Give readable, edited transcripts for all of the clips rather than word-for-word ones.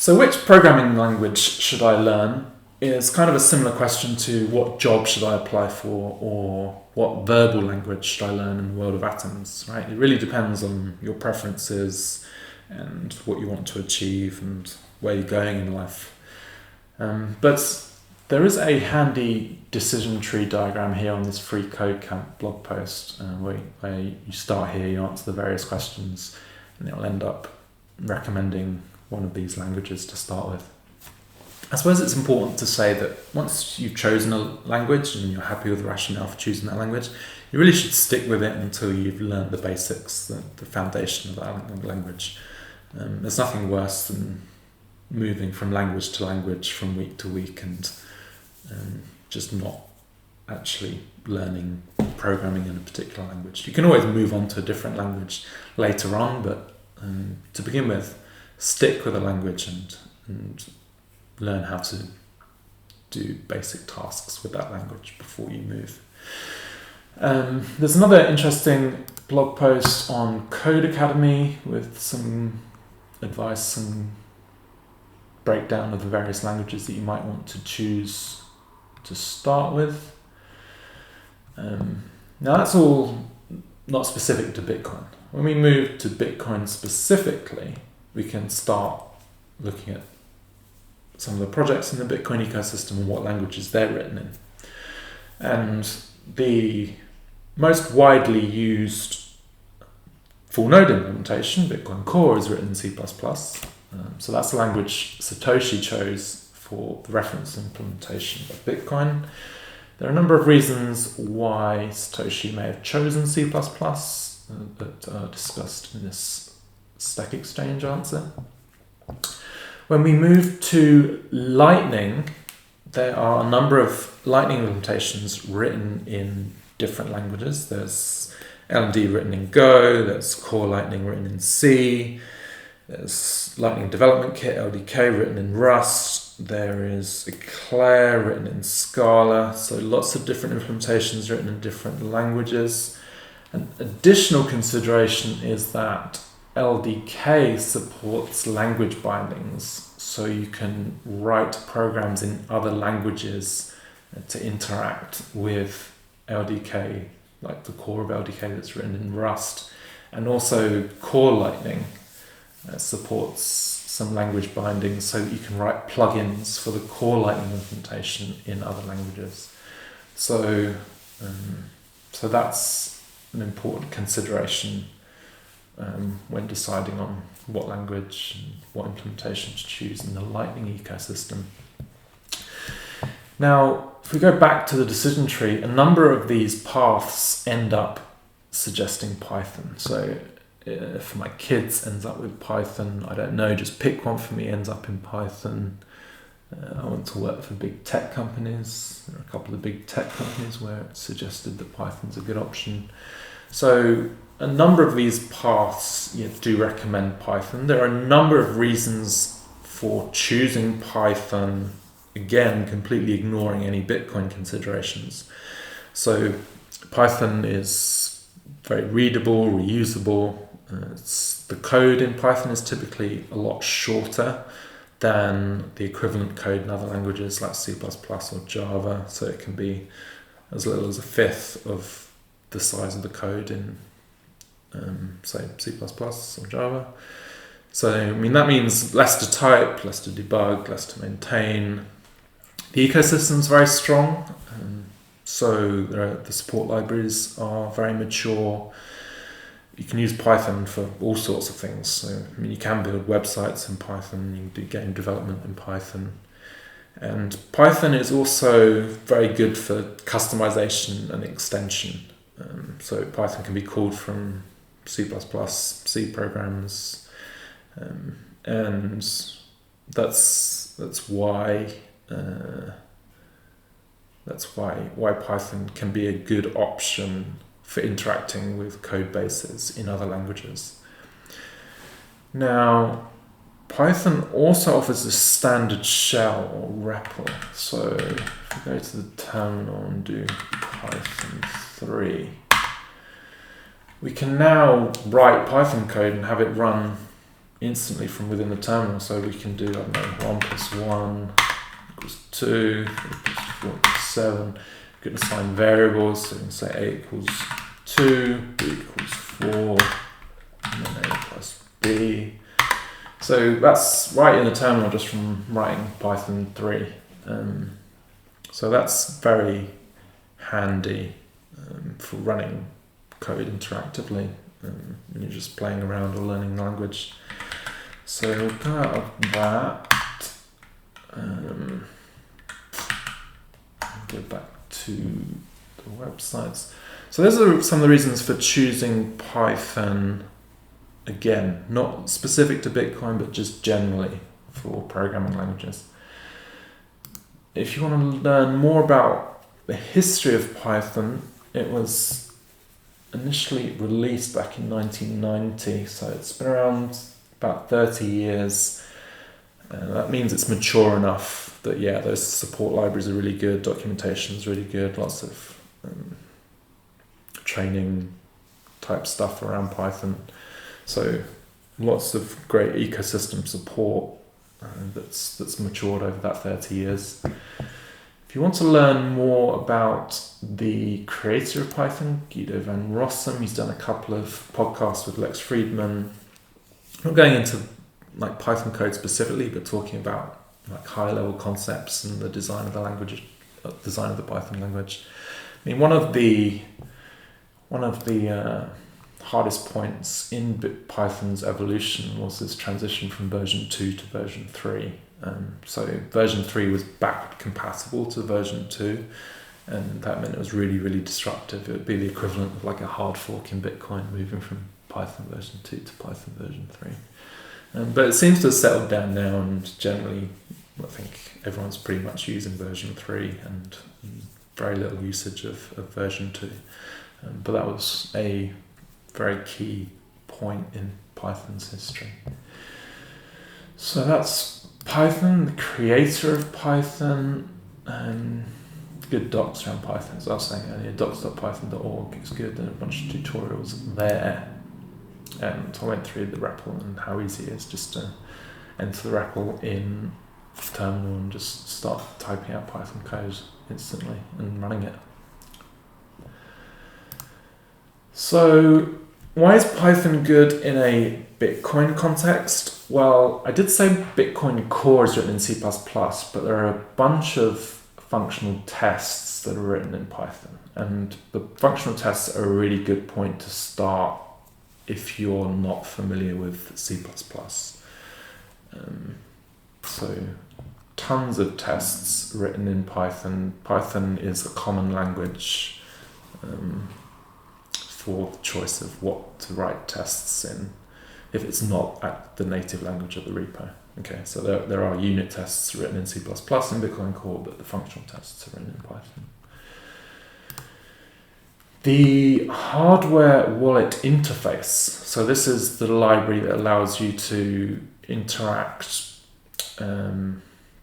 So which programming language should I learn is kind of a similar question to what job should I apply for, or what verbal language should I learn in the world of atoms, right? It really depends on your preferences and what you want to achieve and where you're going in life. But there is a handy decision tree diagram here on this Free Code Camp blog post where you start here, you answer the various questions, and it'll end up recommending one of these languages to start with. I suppose it's important to say that once you've chosen a language and you're happy with the rationale for choosing that language, you really should stick with it until you've learned the basics, the foundation of that language. There's nothing worse than moving from language to language from week to week and just not actually learning programming in a particular language. You can always move on to a different language later on, but to begin with, stick with a language and learn how to do basic tasks with that language before you move. There's another interesting blog post on Code Academy with some advice and breakdown of the various languages that you might want to choose to start with. Now that's all not specific to Bitcoin. When we move to Bitcoin specifically, we can start looking at some of the projects in the Bitcoin ecosystem and what languages they're written in. And the most widely used full node implementation, Bitcoin Core, is written in C++. So that's the language Satoshi chose for the reference implementation of Bitcoin. There are a number of reasons why Satoshi may have chosen C++ that are discussed in this Stack Exchange answer. When we move to Lightning, there are a number of Lightning implementations written in different languages. There's LND written in Go, there's Core Lightning written in C, there's Lightning Development Kit, LDK, written in Rust, there is Eclair written in Scala, so lots of different implementations written in different languages. An additional consideration is that LDK supports language bindings, so you can write programs in other languages to interact with LDK, like the core of LDK that's written in Rust. And also Core Lightning supports some language bindings, so that you can write plugins for the Core Lightning implementation in other languages. So that's an important consideration when deciding on what language and what implementation to choose in the Lightning ecosystem. Now, if we go back to the decision tree, a number of these paths end up suggesting Python. So if my kids ends up with Python, I don't know, just pick one for me, ends up in Python. I want to work for big tech companies. There are a couple of big tech companies where it's suggested that Python's a good option. So a number of these paths do recommend Python. There are a number of reasons for choosing Python, again, completely ignoring any Bitcoin considerations. So Python is very readable, reusable. The code in Python is typically a lot shorter than the equivalent code in other languages like C++ or Java. So it can be as little as a fifth of the size of the code in say C++ or Java. So that means less to type, less to debug, less to maintain. The ecosystem's very strong, so the support libraries are very mature. You can use Python for all sorts of things. So you can build websites in Python, you can do game development in Python. And Python is also very good for customization and extension. So Python can be called from C++, C programs, and that's why Python can be a good option for interacting with code bases in other languages. Now, Python also offers a standard shell or REPL. So if we go to the terminal and do Python 3, we can now write Python code and have it run instantly from within the terminal. So we can do, I don't know, 1 plus 1 equals 2, 3 plus 4 equals 7. We can assign variables, so we can say A equals 2, B equals 4, and then A plus B. So that's right in the terminal just from writing Python 3. So that's very handy for running code interactively when you're just playing around or learning the language. So we'll go out of that. Go back to the websites. So those are some of the reasons for choosing Python. Again, not specific to Bitcoin, but just generally for programming languages. If you want to learn more about the history of Python, it was initially released back in 1990, so it's been around about 30 years. That means it's mature enough that, yeah, those support libraries are really good, documentation is really good, lots of training type stuff around Python. So lots of great ecosystem support that's matured over that 30 years. If you want to learn more about the creator of Python, Guido van Rossum, he's done a couple of podcasts with Lex Friedman. Not going into like Python code specifically, but talking about like high level concepts and the design of the language, design of the Python language. I mean, one of the hardest points in Python's evolution was this transition from version 2 to version 3. So version 3 was backward compatible to version 2, and that meant it was really, really disruptive. It would be the equivalent of like a hard fork in Bitcoin, moving from Python version 2 to Python version 3. But it seems to have settled down now, and generally I think everyone's pretty much using version 3 and very little usage of version 2. But that was a very key point in Python's history. So that's Python, the creator of Python, good docs around Python. As I was saying earlier, docs.python.org is good, and a bunch of tutorials there. And I went through the REPL and how easy it is just to enter the REPL in terminal and just start typing out Python code instantly and running it. So why is Python good in a Bitcoin context? Well, I did say Bitcoin Core is written in C++, but there are a bunch of functional tests that are written in Python. And the functional tests are a really good point to start if you're not familiar with C++. So tons of tests written in Python. Python is a common language for the choice of what to write tests in if it's not at the native language of the repo. Okay, so there are unit tests written in C++ in Bitcoin Core, but the functional tests are written in Python. The hardware wallet interface. So this is the library that allows you to interact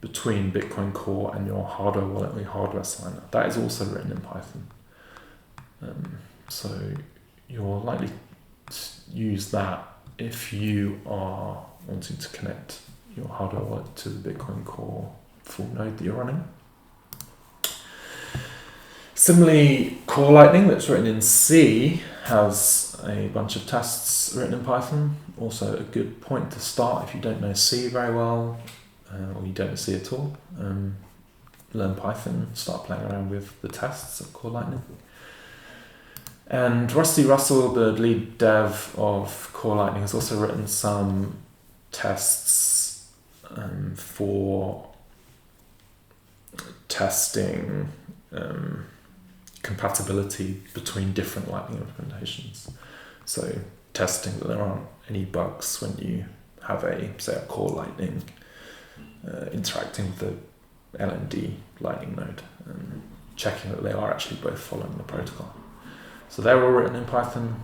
between Bitcoin Core and your hardware wallet or your hardware signer. That is also written in Python. So you're likely to use that if you are wanting to connect your hardware wallet to the Bitcoin Core full node that you're running. Similarly, Core Lightning, that's written in C, has a bunch of tests written in Python. Also a good point to start if you don't know C very well, or you don't know C at all. Learn Python, start playing around with the tests of Core Lightning. And Rusty Russell, the lead dev of Core Lightning, has also written some tests for testing compatibility between different Lightning implementations. So testing that there aren't any bugs when you have a Core Lightning interacting with the LND Lightning node, and checking that they are actually both following the protocol. So they're all written in Python,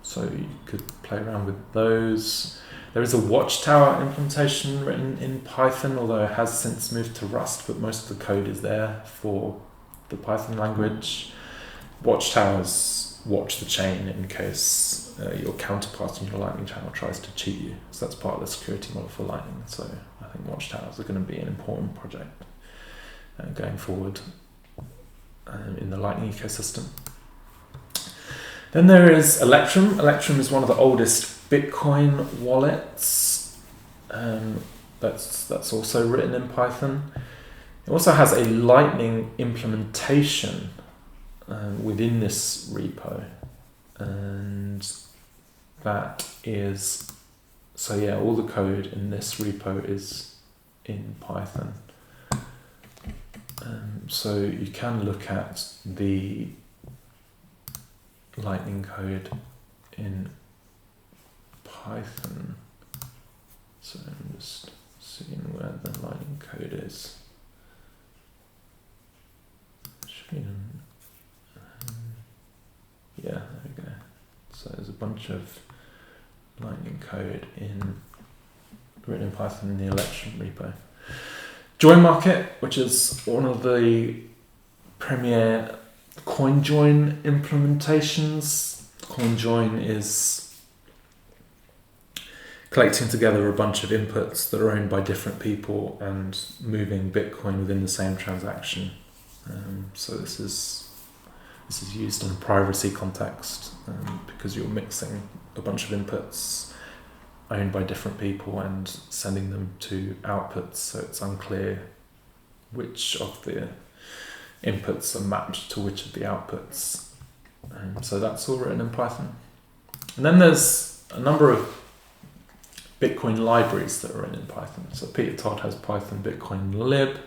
so you could play around with those. There is a Watchtower implementation written in Python, although it has since moved to Rust, but most of the code is there for the Python language. Watchtowers watch the chain in case your counterpart in your Lightning channel tries to cheat you. So that's part of the security model for Lightning. So I think watchtowers are going to be an important project going forward in the Lightning ecosystem. Then there is Electrum. Electrum is one of the oldest Bitcoin wallets. That's also written in Python. It also has a Lightning implementation within this repo, and that is, so yeah, all the code in this repo is in Python. So you can look at the Lightning code in Python. So I'm just seeing where the Lightning code is. Yeah, there we go. So there's a bunch of Lightning code written in Python in the Electrum repo. JoinMarket, which is one of the premier CoinJoin implementations. CoinJoin is collecting together a bunch of inputs that are owned by different people and moving Bitcoin within the same transaction. So this is used in a privacy context because you're mixing a bunch of inputs owned by different people and sending them to outputs, so it's unclear which of the inputs are mapped to which of the outputs. So that's all written in Python. And then there's a number of Bitcoin libraries that are written in Python. So Peter Todd has Python Bitcoin lib.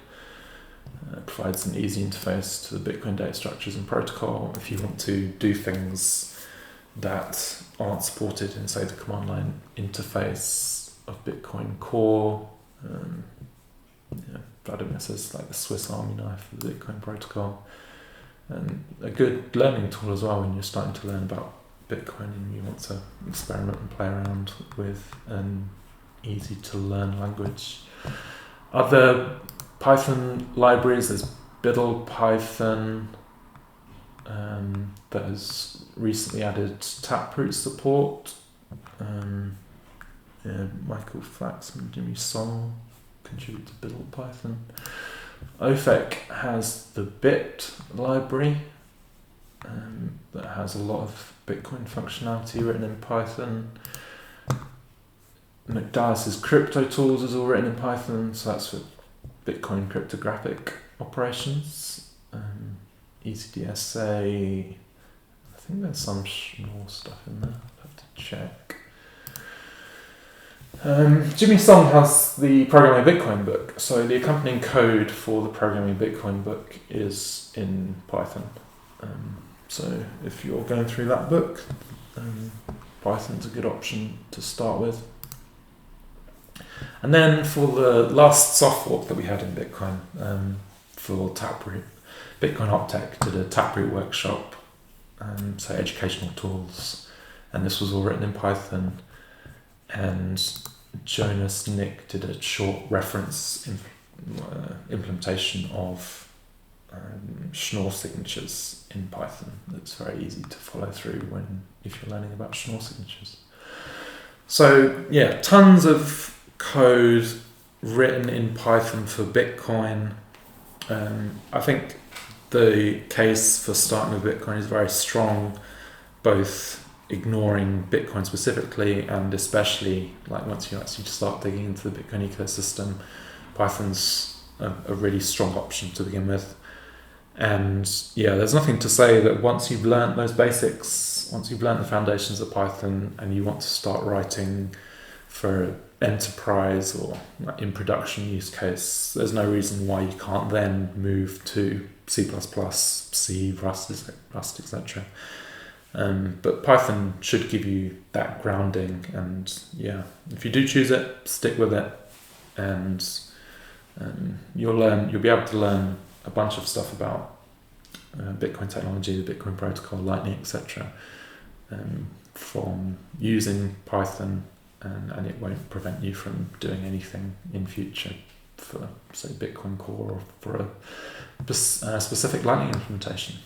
Provides an easy interface to the Bitcoin data structures and protocol. If you want to do things that aren't supported in, say, the command line interface of Bitcoin Core, Vladimir says like the Swiss Army knife of the Bitcoin protocol, and a good learning tool as well when you're starting to learn about Bitcoin and you want to experiment and play around with an easy to learn language. Other Python libraries, there's BiddlePython that has recently added Taproot support. Michael Flax and Jimmy Song contribute to BiddlePython. OFEC has the Bit library that has a lot of Bitcoin functionality written in Python. McDallas's CryptoTools is all written in Python, so that's for Bitcoin cryptographic operations. ECDSA, I think there's some Schnorr stuff in there, I'll have to check. Jimmy Song has the Programming Bitcoin book, so the accompanying code for the Programming Bitcoin book is in Python. So if you're going through that book, Python's a good option to start with. And then for the last soft fork that we had in Bitcoin, for Taproot, Bitcoin Optech did a Taproot workshop, so educational tools, and this was all written in Python. And Jonas Nick did a short reference implementation of Schnorr signatures in Python. That's very easy to follow through if you're learning about Schnorr signatures. So yeah, tons of code written in Python for Bitcoin. I think the case for starting with Bitcoin is very strong, both ignoring Bitcoin specifically and especially like once you actually start digging into the Bitcoin ecosystem, Python's a really strong option to begin with. And yeah, there's nothing to say that once you've learned those basics, once you've learned the foundations of Python and you want to start writing for enterprise or in production use case, there's no reason why you can't then move to C++, C, Rust, etc. But Python should give you that grounding, and yeah, if you do choose it, stick with it, and you'll be able to learn a bunch of stuff about Bitcoin technology, the Bitcoin protocol, Lightning, etc. From using Python, and it won't prevent you from doing anything in future for, say, Bitcoin Core or for a specific Lightning implementation.